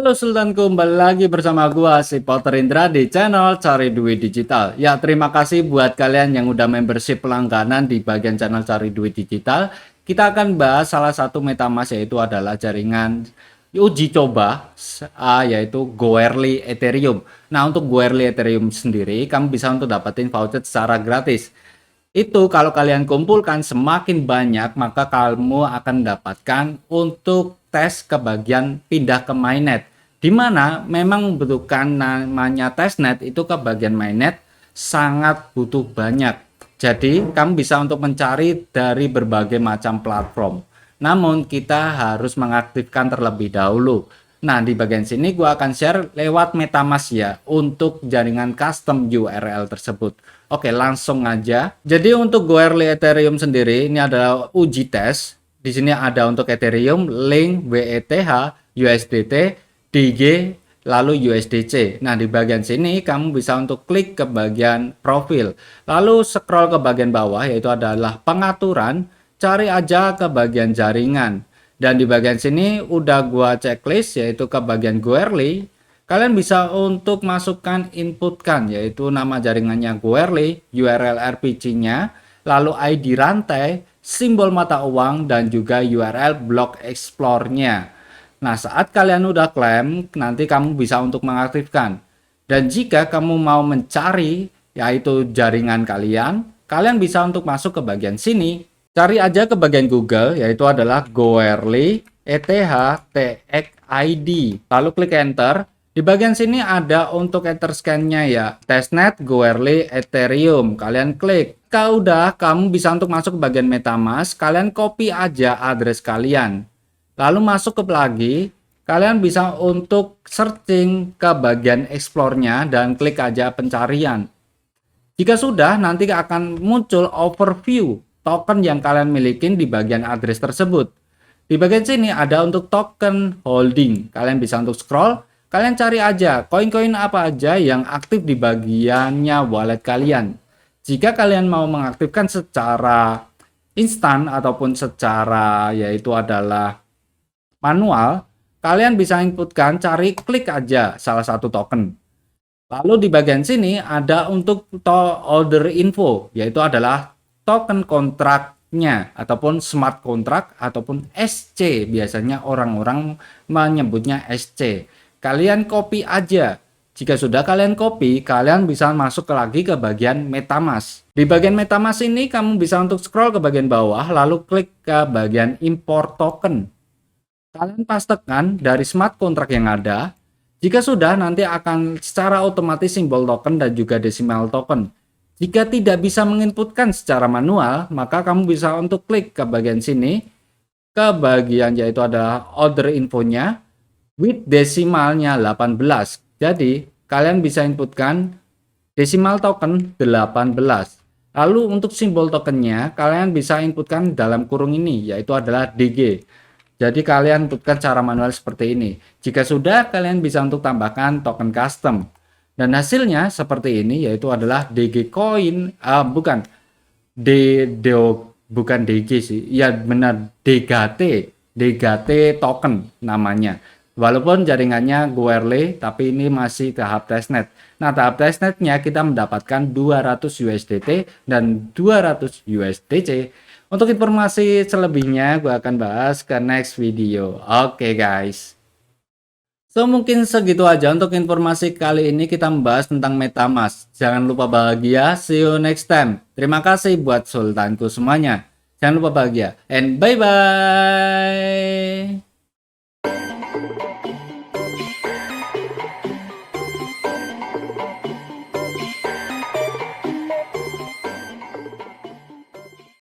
Halo Sultanku, kembali lagi bersama gua si Potter Indra di channel Cari Duit Digital. Ya, terima kasih buat kalian yang udah membership langganan di bagian channel Cari Duit Digital. Kita akan bahas salah satu MetaMask, yaitu adalah jaringan uji coba yaitu Goerli Ethereum. Nah, untuk Goerli Ethereum sendiri kamu bisa untuk dapetin voucher secara gratis. Itu kalau kalian kumpulkan semakin banyak, maka kamu akan mendapatkan untuk tes ke bagian pindah ke mainnet. Di mana memang membutuhkan namanya testnet itu ke bagian mainnet sangat butuh banyak. Jadi kamu bisa untuk mencari dari berbagai macam platform. Namun kita harus mengaktifkan terlebih dahulu. Nah, di bagian sini gua akan share lewat MetaMask ya untuk jaringan custom URL tersebut. Oke, langsung aja. Jadi untuk Goerli Ethereum sendiri ini adalah uji tes. Di sini ada untuk Ethereum, Link, WETH, USDT, DG, lalu USDC. Nah, di bagian sini kamu bisa untuk klik ke bagian profil. Lalu scroll ke bagian bawah yaitu adalah pengaturan, cari aja ke bagian jaringan. Dan di bagian sini udah gua checklist yaitu ke bagian Goerli. Kalian bisa untuk masukkan inputkan yaitu nama jaringannya Goerli, URL RPC-nya, lalu ID rantai, simbol mata uang, dan juga URL block explore-nya. Nah, saat kalian udah klaim, nanti kamu bisa untuk mengaktifkan. Dan jika kamu mau mencari yaitu jaringan kalian bisa untuk masuk ke bagian sini. Cari aja ke bagian Google yaitu adalah Goerli ETH ID. Lalu klik enter. Di bagian sini ada untuk Etherscan-nya ya. Testnet Goerli Ethereum. Kalian klik. Kalau udah, kamu bisa untuk masuk ke bagian MetaMask. Kalian copy aja address kalian. Lalu masuk ke lagi. Kalian bisa untuk searching ke bagian explore-nya dan klik aja pencarian. Jika sudah, nanti akan muncul overview token yang kalian milikin di bagian address tersebut. Di bagian sini ada untuk token holding. Kalian bisa untuk scroll, kalian cari aja koin-koin apa aja yang aktif di bagiannya wallet kalian. Jika kalian mau mengaktifkan secara instan ataupun secara yaitu adalah manual, kalian bisa inputkan, cari, klik aja salah satu token. Lalu di bagian sini ada untuk order info, yaitu adalah token kontraknya ataupun smart contract ataupun SC, biasanya orang-orang menyebutnya SC. Kalian copy aja. Jika sudah kalian copy, kalian bisa masuk lagi ke bagian MetaMask. Di bagian MetaMask ini kamu bisa untuk scroll ke bagian bawah lalu klik ke bagian import token. Kalian pastekan dari smart contract yang ada. Jika sudah, nanti akan secara otomatis simbol token dan juga decimal token. Jika tidak bisa menginputkan secara manual, maka kamu bisa untuk klik ke bagian sini, ke bagian yaitu adalah order infonya, with desimalnya 18. Jadi, kalian bisa inputkan decimal token 18. Lalu untuk simbol tokennya, kalian bisa inputkan dalam kurung ini, yaitu adalah DG. Jadi kalian inputkan cara manual seperti ini. Jika sudah, kalian bisa untuk tambahkan token custom. Dan hasilnya seperti ini, yaitu adalah DG coin, bukan bukan DG sih, ya benar DGT token namanya. Walaupun jaringannya Goerli, tapi ini masih tahap testnet. Nah, tahap testnetnya kita mendapatkan 200 USDT dan 200 USDC. Untuk informasi selebihnya, gue akan bahas ke next video. Oke guys. So, mungkin segitu aja untuk informasi kali ini kita membahas tentang MetaMask. Jangan lupa bahagia, see you next time. Terima kasih buat sultanku semuanya. Jangan lupa bahagia, and bye-bye.